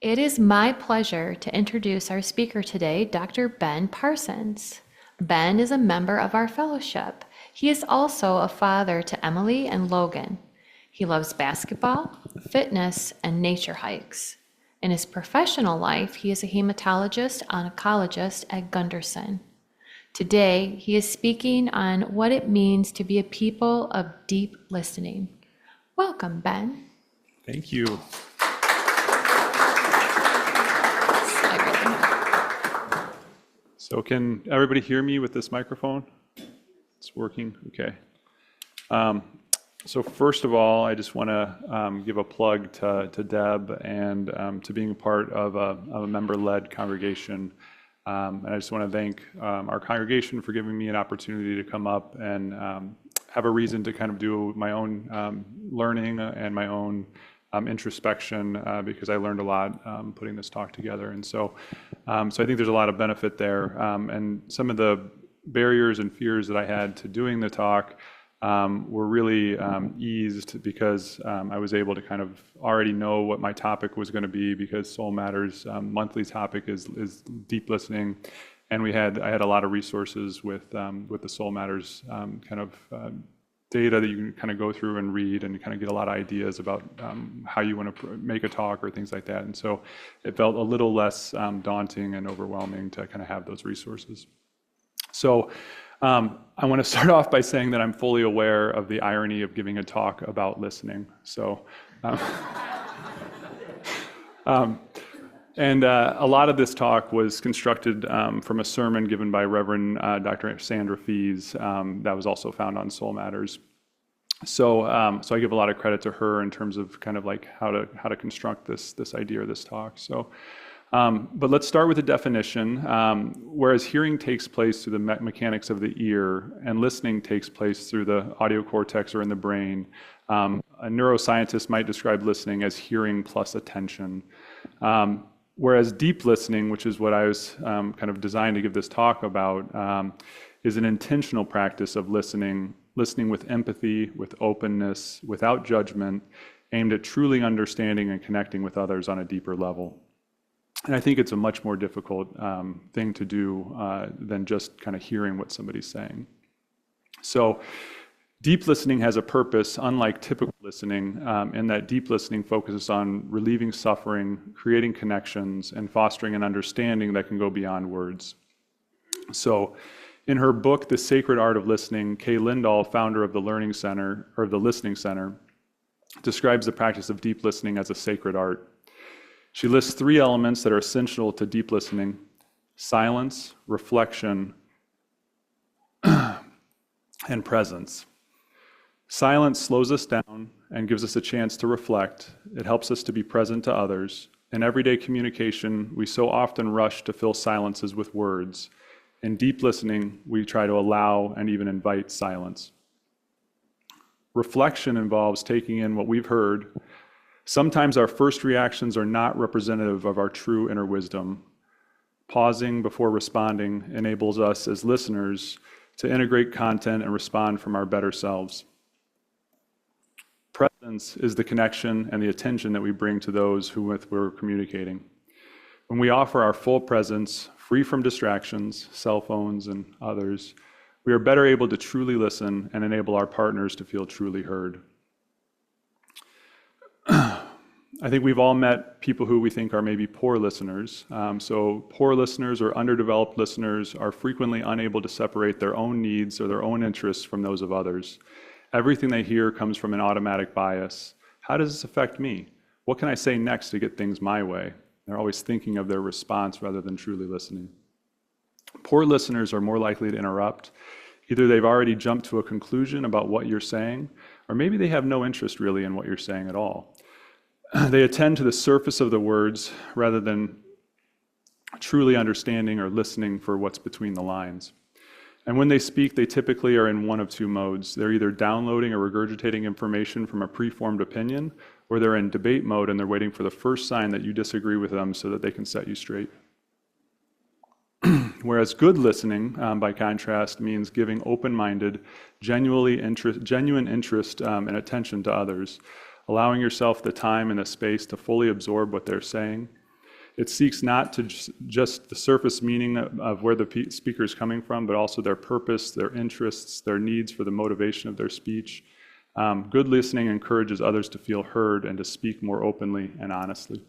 It is my pleasure to introduce our speaker today, Dr. Ben Parsons. Ben is a member of our fellowship. He is also a father to Emilee and Logan. He loves basketball, fitness, and nature hikes. In his professional life, he is a hematologist oncologist at Gunderson. Today, he is speaking on what it means to be a people of deep listening. Welcome, Ben. Thank you. So can everybody hear me with this microphone? It's working? Okay. So first of all, I just want to give a plug to Deb and to being a part of a member-led congregation. And I just want to thank our congregation for giving me an opportunity to come up and have a reason to kind of do my own learning and my own introspection because I learned a lot putting this talk together. And so I think there's a lot of benefit there. And some of the barriers and fears that I had to doing the talk were really eased because I was able to kind of already know what my topic was going to be, because Soul Matters monthly topic is deep listening, and I had a lot of resources with the Soul Matters kind of data that you can kind of go through and read and kind of get a lot of ideas about how you want to make a talk or things like that. And so it felt a little less daunting and overwhelming to kind of have those resources. So I want to start off by saying that I'm fully aware of the irony of giving a talk about listening. So, and a lot of this talk was constructed from a sermon given by Reverend Dr. Sandra Fees that was also found on Soul Matters. So I give a lot of credit to her in terms of kind of like how to construct this idea or this talk. So. But let's start with the definition. Whereas hearing takes place through the mechanics of the ear and listening takes place through the audio cortex or in the brain, a neuroscientist might describe listening as hearing plus attention. Whereas deep listening, which is what I was kind of designed to give this talk about, is an intentional practice of listening with empathy, with openness, without judgment, aimed at truly understanding and connecting with others on a deeper level. And I think it's a much more difficult thing to do than just kind of hearing what somebody's saying. So deep listening has a purpose, unlike typical listening, in that deep listening focuses on relieving suffering, creating connections, and fostering an understanding that can go beyond words. So in her book, The Sacred Art of Listening, Kay Lindahl, founder of the Learning Center, or the Listening Center, describes the practice of deep listening as a sacred art. She lists 3 elements that are essential to deep listening: silence, reflection, and presence. Silence slows us down and gives us a chance to reflect. It helps us to be present to others. In everyday communication, we so often rush to fill silences with words. In deep listening, we try to allow and even invite silence. Reflection involves taking in what we've heard. Sometimes our first reactions are not representative of our true inner wisdom. Pausing before responding enables us as listeners to integrate content and respond from our better selves. Presence is the connection and the attention that we bring to those who with we're communicating. When we offer our full presence, free from distractions, cell phones, and others, we are better able to truly listen and enable our partners to feel truly heard. I think we've all met people who we think are maybe poor listeners. So poor listeners or underdeveloped listeners are frequently unable to separate their own needs or their own interests from those of others. Everything they hear comes from an automatic bias. How does this affect me? What can I say next to get things my way? They're always thinking of their response rather than truly listening. Poor listeners are more likely to interrupt. Either they've already jumped to a conclusion about what you're saying, or maybe they have no interest really in what you're saying at all. They attend to the surface of the words rather than truly understanding or listening for what's between the lines. And when they speak, they typically are in one of 2 modes. They're either downloading or regurgitating information from a preformed opinion, or they're in debate mode and they're waiting for the first sign that you disagree with them so that they can set you straight. Whereas good listening, by contrast, means giving open-minded, genuine interest and attention to others, allowing yourself the time and the space to fully absorb what they're saying. It seeks not to just the surface meaning of where the speaker is coming from, but also their purpose, their interests, their needs for the motivation of their speech. Good listening encourages others to feel heard and to speak more openly and honestly.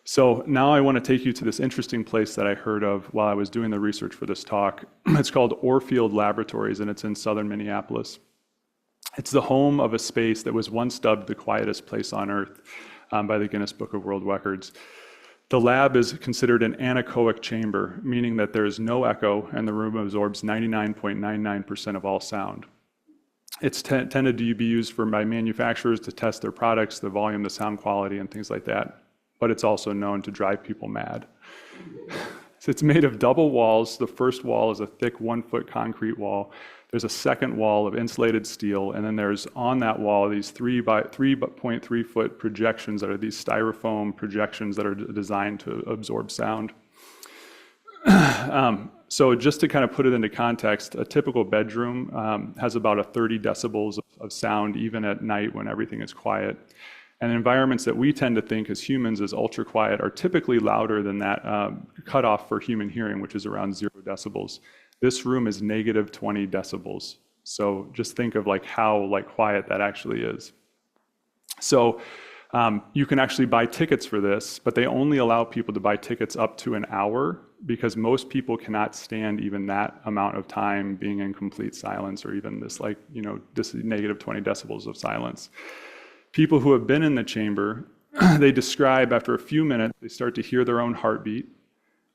So now I want to take you to this interesting place that I heard of while I was doing the research for this talk. It's called Orfield Laboratories, and it's in southern Minneapolis. It's the home of a space that was once dubbed the quietest place on earth by the Guinness Book of World Records. The lab is considered an anechoic chamber, meaning that there is no echo and the room absorbs 99.99% of all sound. It's tended to be used by manufacturers to test their products, the volume, the sound quality, and things like that. But it's also known to drive people mad. So it's made of double walls. The first wall is a thick 1-foot concrete wall. There's a second wall of insulated steel, and then there's on that wall these 3.3 foot projections that are these styrofoam projections that are designed to absorb sound. So just to kind of put it into context, a typical bedroom has about a 30 decibels of sound even at night when everything is quiet. And environments that we tend to think as humans as ultra quiet are typically louder than that cutoff for human hearing, which is around 0 decibels. This room is negative 20 decibels. So just think of how quiet that actually is. So you can actually buy tickets for this, but they only allow people to buy tickets up to an hour because most people cannot stand even that amount of time being in complete silence or even this this negative 20 decibels of silence. People who have been in the chamber, they describe after a few minutes, they start to hear their own heartbeat.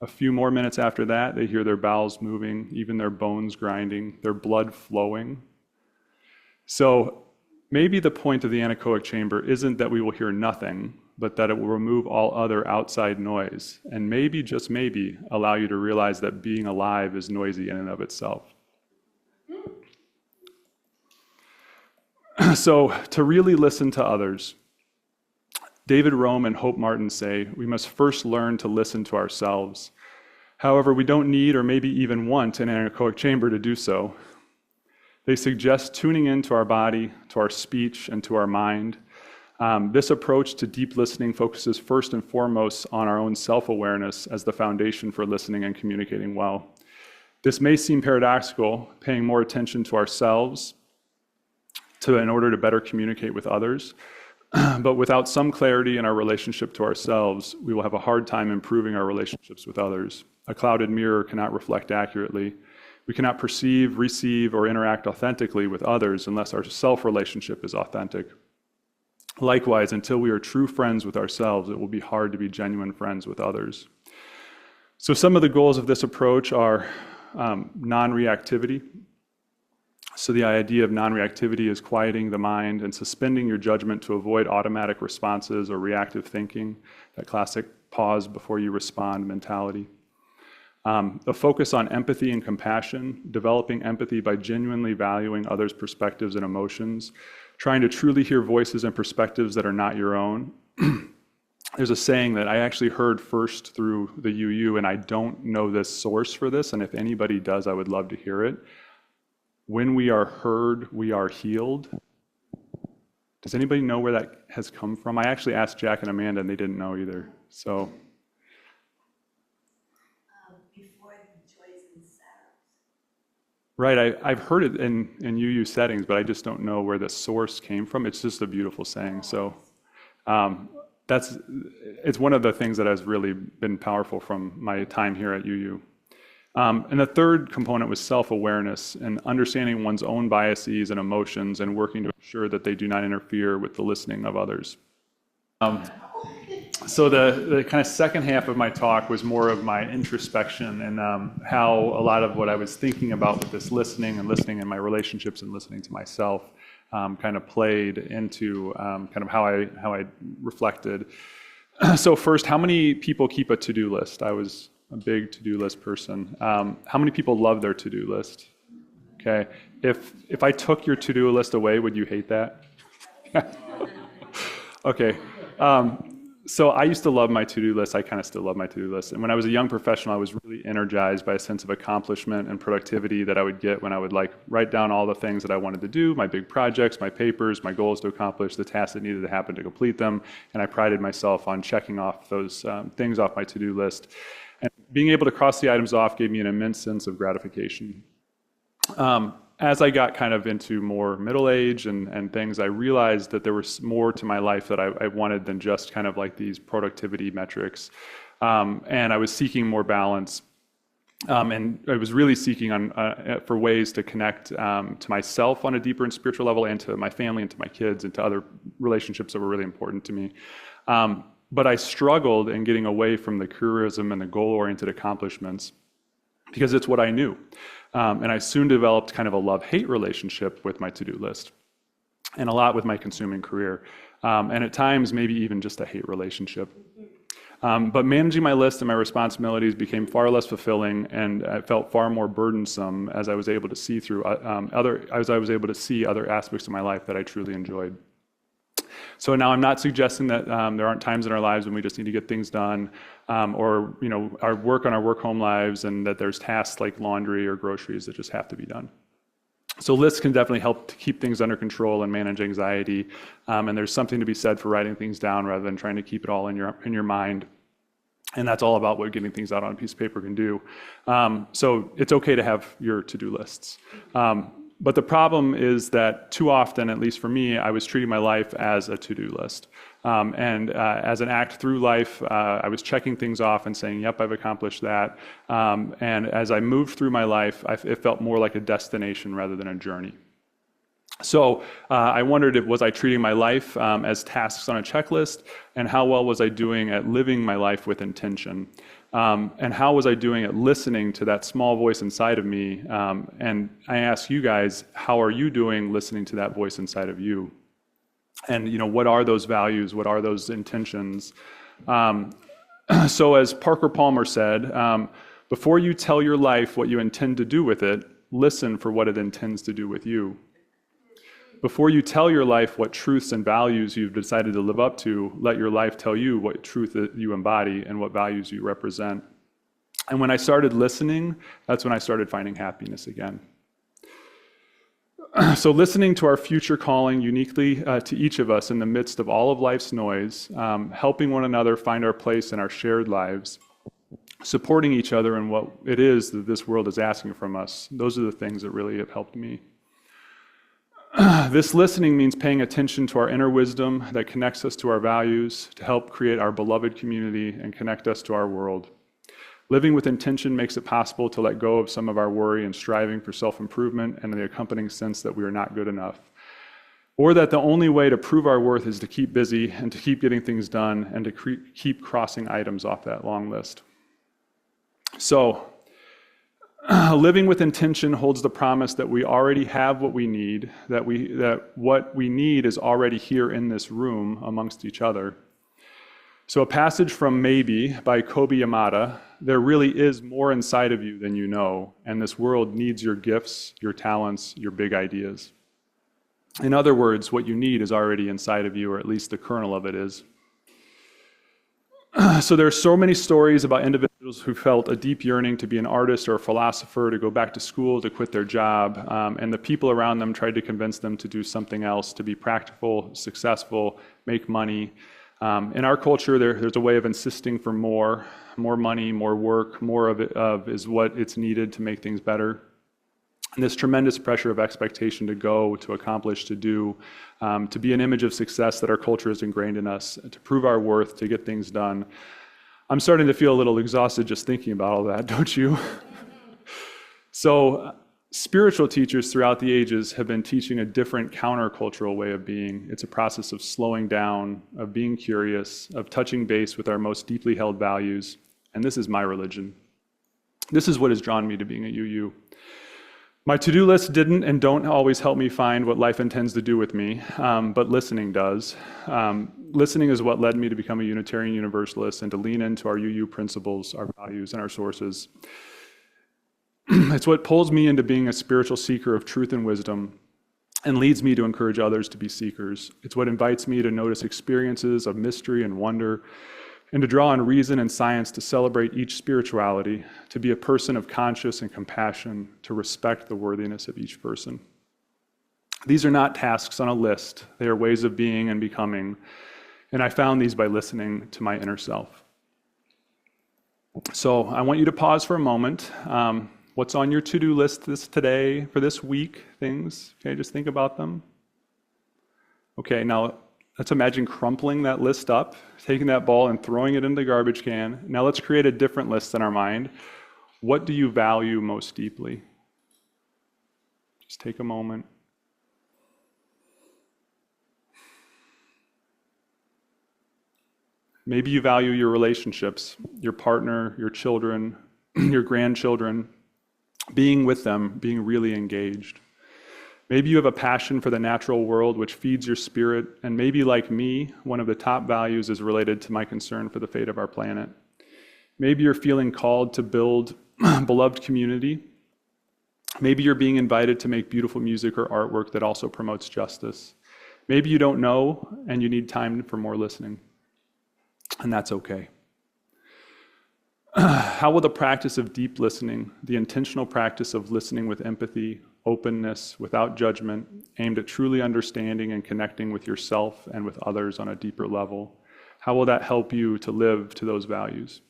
A few more minutes after that, they hear their bowels moving, even their bones grinding, their blood flowing. So maybe the point of the anechoic chamber isn't that we will hear nothing, but that it will remove all other outside noise, and maybe, just maybe, allow you to realize that being alive is noisy in and of itself. So to really listen to others, David Rome and Hope Martin say we must first learn to listen to ourselves. However, we don't need or maybe even want an anechoic chamber to do so. They suggest tuning into our body, to our speech, and to our mind. This approach to deep listening focuses first and foremost on our own self-awareness as the foundation for listening and communicating well. This may seem paradoxical, paying more attention to ourselves in order to better communicate with others. But without some clarity in our relationship to ourselves, we will have a hard time improving our relationships with others. A clouded mirror cannot reflect accurately. We cannot perceive, receive, or interact authentically with others unless our self-relationship is authentic. Likewise, until we are true friends with ourselves, it will be hard to be genuine friends with others. So some of the goals of this approach are non-reactivity. So the idea of non-reactivity is quieting the mind and suspending your judgment to avoid automatic responses or reactive thinking, that classic pause before you respond mentality. A focus on empathy and compassion, developing empathy by genuinely valuing others' perspectives and emotions, trying to truly hear voices and perspectives that are not your own. There's a saying that I actually heard first through the UU, and I don't know this source for this, and if anybody does, I would love to hear it. When we are heard, we are healed. Does anybody know where that has come from? I actually asked Jack and Amanda, and they didn't know either. So, before the joys and sorrows. Right, I've heard it in UU settings, but I just don't know where the source came from. It's just a beautiful saying. So, it's one of the things that has really been powerful from my time here at UU. And the third component was self-awareness and understanding one's own biases and emotions and working to ensure that they do not interfere with the listening of others. So the kind of second half of my talk was more of my introspection and how a lot of what I was thinking about with this listening and listening in my relationships and listening to myself kind of played into kind of how I reflected. So first, how many people keep a to-do list? I was a big to-do list person. How many people love their to-do list? Okay. If I took your to-do list away, would you hate that? Okay. So I used to love my to-do list. I kind of still love my to-do list. And when I was a young professional, I was really energized by a sense of accomplishment and productivity that I would get when I would like write down all the things that I wanted to do, my big projects, my papers, my goals to accomplish, the tasks that needed to happen to complete them. And I prided myself on checking off those things off my to-do list. And being able to cross the items off gave me an immense sense of gratification. As I got kind of into more middle age and things, I realized that there was more to my life that I wanted than just kind of like these productivity metrics. And I was seeking more balance. And I was really seeking for ways to connect to myself on a deeper and spiritual level, and to my family and to my kids and to other relationships that were really important to me. But I struggled in getting away from the careerism and the goal-oriented accomplishments because it's what I knew. And I soon developed kind of a love-hate relationship with my to-do list, and a lot with my consuming career. And at times, maybe even just a hate relationship. But managing my list and my responsibilities became far less fulfilling, and it felt far more burdensome as I was able to see through other aspects of my life that I truly enjoyed. So now I'm not suggesting that there aren't times in our lives when we just need to get things done, or our work-home lives, and that there's tasks like laundry or groceries that just have to be done. So lists can definitely help to keep things under control and manage anxiety, and there's something to be said for writing things down rather than trying to keep it all in your mind. And that's all about what getting things out on a piece of paper can do. So it's okay to have your to-do lists. But the problem is that too often, at least for me, I was treating my life as a to-do list. And as an act through life, I was checking things off and saying, yep, I've accomplished that. And as I moved through my life, it felt more like a destination rather than a journey. So I wondered, was I treating my life as tasks on a checklist? And how well was I doing at living my life with intention? And how was I doing at listening to that small voice inside of me? And I ask you guys, how are you doing listening to that voice inside of you? And what are those values? What are those intentions? So as Parker Palmer said, before you tell your life what you intend to do with it, listen for what it intends to do with you. Before you tell your life what truths and values you've decided to live up to, let your life tell you what truth you embody and what values you represent. And when I started listening, that's when I started finding happiness again. So listening to our future calling uniquely to each of us in the midst of all of life's noise, helping one another find our place in our shared lives, supporting each other in what it is that this world is asking from us, those are the things that really have helped me. This listening means paying attention to our inner wisdom that connects us to our values to help create our beloved community and connect us to our world. Living with intention makes it possible to let go of some of our worry and striving for self-improvement and the accompanying sense that we are not good enough, or that the only way to prove our worth is to keep busy and to keep getting things done and to keep crossing items off that long list. So, living with intention holds the promise that we already have what we need, that what we need is already here in this room amongst each other. So a passage from Maybe by Kobe Yamada, there really is more inside of you than you know, and this world needs your gifts, your talents, your big ideas. In other words, what you need is already inside of you, or at least the kernel of it is. So there are so many stories about individuals who felt a deep yearning to be an artist or a philosopher, to go back to school, to quit their job, and the people around them tried to convince them to do something else, to be practical, successful, make money. In our culture, there's a way of insisting for more money, more work, more of it is what it's needed to make things better. And this tremendous pressure of expectation to go, to accomplish, to do, to be an image of success that our culture has ingrained in us, to prove our worth, to get things done. I'm starting to feel a little exhausted just thinking about all that, don't you? So spiritual teachers throughout the ages have been teaching a different countercultural way of being. It's a process of slowing down, of being curious, of touching base with our most deeply held values. And this is my religion. This is what has drawn me to being a UU. My to-do list didn't and don't always help me find what life intends to do with me, but listening does. Listening is what led me to become a Unitarian Universalist and to lean into our UU principles, our values, and our sources. It's what pulls me into being a spiritual seeker of truth and wisdom, and leads me to encourage others to be seekers. It's what invites me to notice experiences of mystery and wonder, and to draw on reason and science to celebrate each spirituality, to be a person of conscience and compassion, to respect the worthiness of each person. These are not tasks on a list. They are ways of being and becoming, and I found these by listening to my inner self. So I want you to pause for a moment. What's on your to-do list today, for this week, things? Okay, just think about them. Okay, now let's imagine crumpling that list up, taking that ball and throwing it in the garbage can. Now let's create a different list in our mind. What do you value most deeply? Just take a moment. Maybe you value your relationships, your partner, your children, your grandchildren, being with them, being really engaged. Maybe you have a passion for the natural world which feeds your spirit, and maybe like me, one of the top values is related to my concern for the fate of our planet. Maybe you're feeling called to build beloved community. Maybe you're being invited to make beautiful music or artwork that also promotes justice. Maybe you don't know and you need time for more listening, and that's okay. How will the practice of deep listening, the intentional practice of listening with empathy, openness, without judgment, aimed at truly understanding and connecting with yourself and with others on a deeper level, how will that help you to live to those values?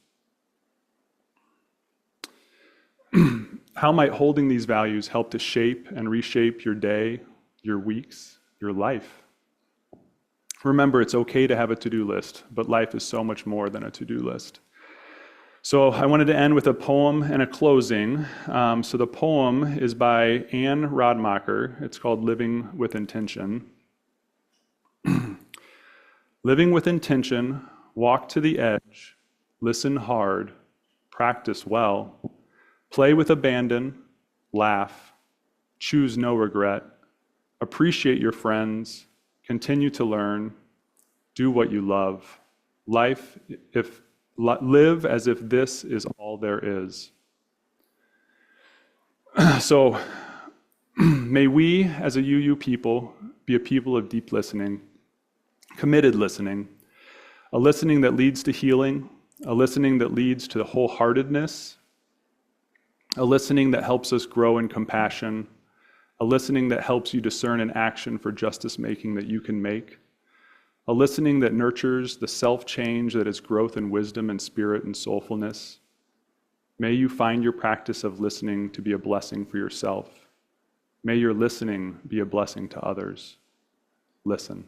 How might holding these values help to shape and reshape your day, your weeks, your life? Remember, it's okay to have a to-do list, but life is so much more than a to-do list. So I wanted to end with a poem and a closing. So the poem is by Anne Rodmacher. It's called Living with Intention. Living with intention, walk to the edge, listen hard, practice well, play with abandon, laugh, choose no regret, appreciate your friends, continue to learn, do what you love. Live as if this is all there is. So may we, as a UU people, be a people of deep listening, committed listening, a listening that leads to healing, a listening that leads to wholeheartedness, a listening that helps us grow in compassion, a listening that helps you discern an action for justice making that you can make, a listening that nurtures the self-change that is growth in wisdom and spirit and soulfulness. May you find your practice of listening to be a blessing for yourself. May your listening be a blessing to others. Listen.